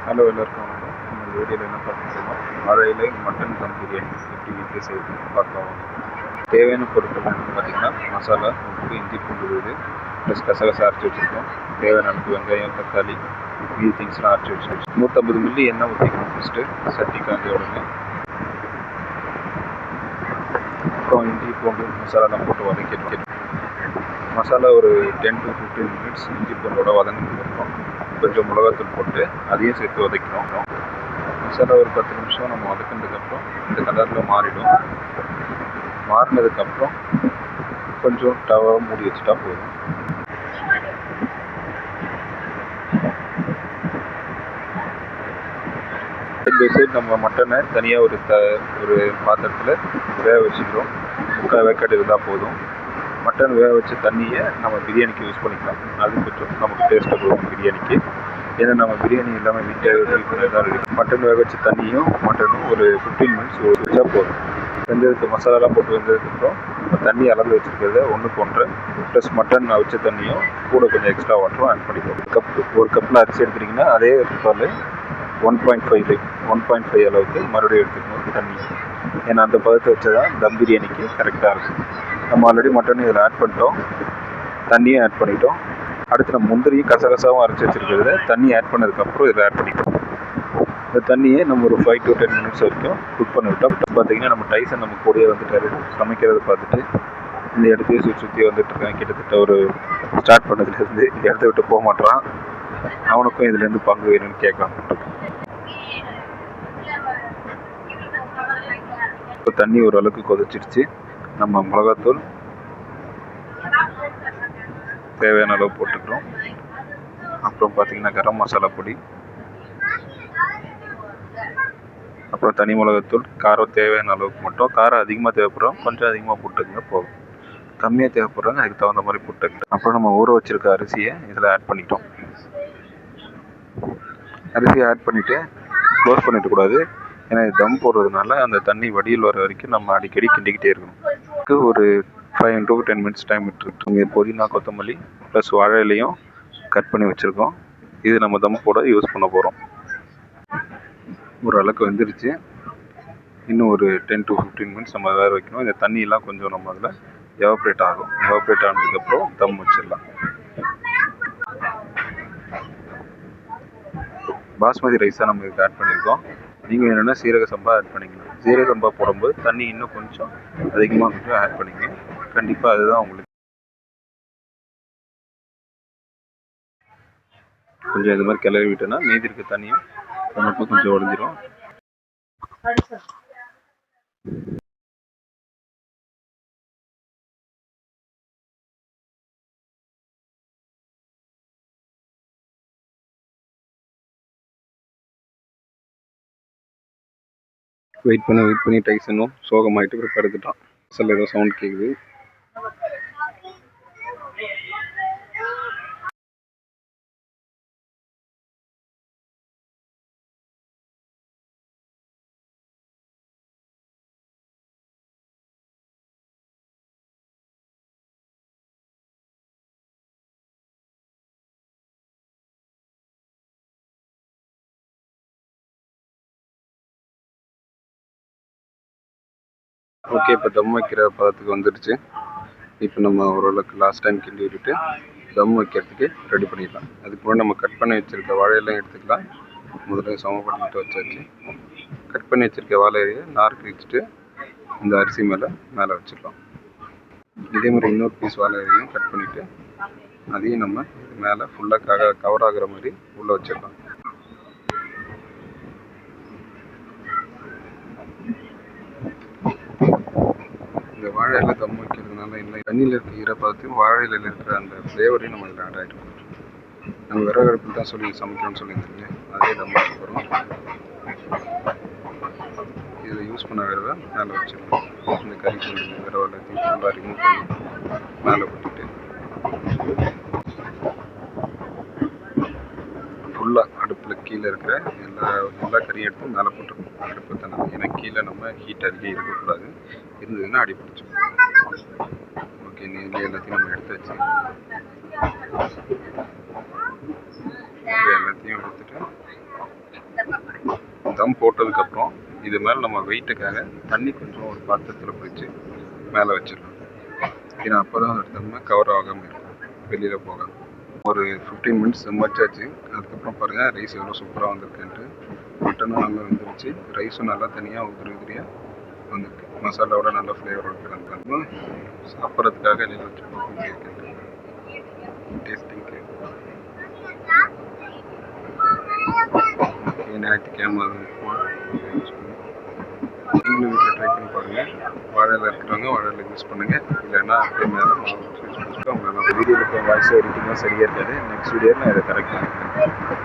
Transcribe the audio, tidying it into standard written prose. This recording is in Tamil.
ஹலோ எல்லாருக்கும் வணக்கம். இந்த வீடியோவில் என்ன பார்த்துட்டோம்னா வாழையில மட்டன் தம் பிரியாணி எப்படி வீட்டில் செய்யணும் பார்க்கலாம். தேவையான பொருட்கள் என்னென்னு பார்த்தீங்கன்னா மசாலா, உப்பு, இஞ்சி பூண்டு விழுது ப்ளஸ் கசகசா அரைச்சி வச்சுருக்கோம். தேவையான அளவுக்கு வெங்காயம், தக்காளி, மீதி திங்ஸ்லாம் அரைச்சி வச்சுருக்கோம். 150 மில்லி எண்ணெய் ஊற்றிக்கணும். ஃபஸ்ட்டு சட்டி காஞ்ச உடனே அப்புறம் இஞ்சி பூண்டு மசாலாலாம் போட்டு வதக்கிட்டு மசாலா ஒரு 10 to 15 மினிட்ஸ் இஞ்சி பூண்டோட வதங்கினதுக்கப்புறம் கொஞ்சம் மிளகாத்தூள் போட்டு அதையும் சேர்த்து வதக்கணும். மசாலா ஒரு 10 நிமிஷம் நம்ம வதக்கினதுக்கப்புறம் இந்த கலரில் மாறிடும். மாறினதுக்கப்புறம் கொஞ்சம் டவா மூடி வச்சுட்டா போதும். சைட் பை சைடு நம்ம மட்டனை தனியாக ஒரு பாத்திரத்தில் வேக வச்சுக்கிறோம். 3/4 வேக்காடு இருந்தால் போதும். மட்டன் வேக வச்ச தண்ணியை நம்ம பிரியாணிக்கு யூஸ் பண்ணிக்கலாம். அது கொஞ்சம் நமக்கு டேஸ்ட்டை கொடுக்கும் பிரியாணிக்கு. ஏன்னா நம்ம பிரியாணி எல்லாமே வீட்டில் தான் இருக்குது. மட்டன் வேக வச்ச தண்ணியும் மட்டனும் ஒரு 15 மினிட்ஸ் வச்சா போதும். வெந்ததுக்கு மசாலாலாம் போட்டு வெந்ததுக்கப்புறம் தண்ணி அளந்து வச்சுருக்கிறத 1க்கு 1.5 ப்ளஸ் மட்டன் வச்ச தண்ணியும் கூட கொஞ்சம் எக்ஸ்ட்ரா வாட்டரும் ஆட் பண்ணிக்கலாம். ஒரு கப்பில் அரிசி எடுத்துட்டிங்கன்னா அதே பால் 1.5 அளவுக்கு மறுபடியும் எடுத்துக்கணும் தண்ணி. ஏன்னா அந்த பதத்தை வச்சதான் தம் பிரியாணிக்கு கரெக்டாக இருக்கும். நம்ம ஆல்ரெடி மட்டன் இதில் ஆட் பண்ணிட்டோம், தண்ணியும் ஆட் பண்ணிட்டோம். அடுத்து நம்ம முந்திரியும் கசகசாவும் அரைச்சி வச்சுருக்கிறத தண்ணி ஆட் பண்ணதுக்கப்புறம் இதை ஆட் பண்ணிட்டோம். இந்த தண்ணியை நம்ம ஒரு 5 to 10 மினிட்ஸ் வரைக்கும் குக் பண்ணி விட்டோம். பார்த்தீங்கன்னா நம்ம டைசன் நம்ம கூடயே வந்துட்டாரு. சமைக்கிறத பார்த்துட்டு இந்த இடத்தையே சுற்றி வந்துட்டுருக்கான். கிட்டத்தட்ட ஒரு ஸ்டார்ட் பண்ணதுலேருந்து இந்த இடத்த விட்டு போக மாட்டான். அவனுக்கும் இதுலேருந்து பங்கு வேணும்னு கேட்கலாம். இப்போ தண்ணி ஓரளவுக்கு கொதிச்சிடுச்சு. நம்ம மிளகாத்தூள் தேவையான அளவு போட்டுக்கிறோம். அப்புறம் பார்த்திங்கன்னா கரம் மசாலா பொடி, அப்புறம் தனி மிளகாத்தூள். காரம் தேவையான அளவுக்கு மட்டும். காரம் அதிகமாக தேவைப்படுறோம் கொஞ்சம் அதிகமாக போட்டுக்கங்க போதும். கம்மியாக தேவைப்படுறாங்க அதுக்கு தகுந்த மாதிரி போட்டுக்கிட்டோம். அப்புறம் நம்ம ஊற வச்சுருக்க அரிசியை இதில் ஆட் பண்ணிட்டோம். அரிசியை ஆட் பண்ணிவிட்டு க்ளோஸ் பண்ணிடக்கூடாது. ஏன்னா இது தம் போடுறதுனால அந்த தண்ணி வடியில் வர வரைக்கும் நம்ம அடிக்கடி கிண்டிக்கிட்டே இருக்கணும். ஒரு 5 to 10 மினிட்ஸ் டைம் விட்டுருக்கு. இங்கே புதினா, கொத்தமல்லி ப்ளஸ் வாழை இலையும் கட் பண்ணி வச்சுருக்கோம். இது நம்ம தம் போட யூஸ் பண்ண போகிறோம். ஒரு அளவுக்கு வந்துருச்சு. இன்னும் ஒரு 10 to 15 மினிட்ஸ் நம்ம வேக வைக்கணும். இந்த தண்ணியெல்லாம் கொஞ்சம் நம்ம அதில் எவாப்ரேட் ஆகும். எவாப்ரேட் ஆனதுக்கப்புறம் தம் வச்சிடலாம். பாஸ்மதி ரைஸ் தான் நம்ம இதுக்கு ஆட் பண்ணியிருக்கோம். நீங்கள் என்னென்னா சீரக சம்பா ஆட் பண்ணிக்கலாம். சீரக சம்பா போடும்போது தண்ணி இன்னும் கொஞ்சம் அதிகமாக கொஞ்சம் ஆட் பண்ணிங்க. கண்டிப்பாக அதுதான் உங்களுக்கு கொஞ்சம் இது மாதிரி கிளறி விட்டோன்னா மீதி இருக்க தண்ணியும் நமக்கு கொஞ்சம் உடஞ்சிரும். வெயிட் பண்ணி டைசனும் சோகமாயிட்டு போய் படுத்துட்டான். சில ஏதோ சவுண்ட் கேட்குது. ஓகே, இப்போ தம் வைக்கிற பதத்துக்கு வந்துடுச்சு. இப்போ நம்ம ஓரளவுக்கு லாஸ்ட் டைம் கிண்டி விட்டுட்டு தம் வைக்கிறதுக்கு ரெடி பண்ணிடலாம். அதுக்கு முன்னாடி நம்ம கட் பண்ணி வச்சுருக்க வாழையெல்லாம் எடுத்துக்கலாம். முதல்ல சமப்படுத்திட்டு வச்சாச்சு. கட் பண்ணி வச்சுருக்க வாழையை நார் கிழிச்சிட்டு இந்த அரிசி மேலே வச்சிடலாம். இதே மாதிரி இன்னொரு பீஸ் வாழையையும் கட் பண்ணிவிட்டு அதையும் நம்ம மேலே ஃபுல்லாக கவர் ஆகிற மாதிரி உள்ளே வச்சிடலாம். இந்த வாழையில் தம் வைக்கிறதுனால இல்லை தண்ணியில் இருக்க ஈரப்பதத்தையும் வாழையில் இருக்கிற அந்த ஃப்ளேவரையும் நம்ம இதில் ஆட் ஆகிட்டு போகிறோம். நம்ம விறகு அடுப்பில் தான் சமைக்கணும்னு சொல்லியிருந்தீங்க. அதே தம் வைக்க போகிறோம். இதில் யூஸ் பண்ண விரவை மேலே வச்சிருக்கோம். இந்த கறி கொஞ்சம் விரவை எல்லாத்தையும் ஃபுல்லாக ரிமூவ் பண்ணி மேலே கொட்டிட்டு ஃபுல்லாக அடுப்பில் கீழே இருக்கிற எல்லா கறியும் எடுத்து மேலே போட்டுருக்கோம். அடுப்பு தானே, ஏன்னா கீழே நம்ம ஹீட் அதிகம் இருக்கக்கூடாது. இருந்ததுன்னா அடி பிடிச்சிடும். ஓகே, நெய்யில் எல்லாத்தையும் நம்ம எடுத்து வச்சு எல்லாத்தையும் எடுத்துட்டு தம் போட்டதுக்கப்புறம் இது மேலே நம்ம வெயிட்டுக்காக தண்ணி கொஞ்சம் ஒரு பாத்திரத்தில் பிடிச்சி மேலே வச்சிடலாம். ஏன்னா அப்போ தான் ஒரு தம்மை கவர் ஆகாமல் இருக்கும், வெளியில் போகாது. ஒரு 15 மினிட்ஸ் வச்சாச்சு. அதுக்கப்புறம் பாருங்கள் ரைஸ் எவ்வளோ சூப்பராக வந்திருக்குன்ட்டு. மட்டனும் நல்லா வந்துருச்சு, ரைஸும் நல்லா தனியாக உதிரியாக வந்துருக்கு. மசாலாவோட நல்ல ஃப்ளேவரோட கிடந்தாலும் சாப்பிட்றதுக்காக வெளியில் வச்சு போட்டு டேஸ்டிங்க்கு ஞாயிற்றுக்கிழமை நீங்களும் வீட்டில் ட்ரை பண்ணி பாருங்கள். வாழையில் இருக்கிறவங்க வாழையில் யூஸ் பண்ணுங்கள், இல்லைன்னா அப்படியே மேலே மாவு யூஸ் பண்ணிட்டு அவங்களெல்லாம் வீடியோவில் இப்போ வாய்ஸ் எடிட்டிங்லாம் சரியாக இருக்காது. நெக்ஸ்ட் வீடியோவில் நான் இதை கரெக்ட் பண்ணிக்கிறேன்.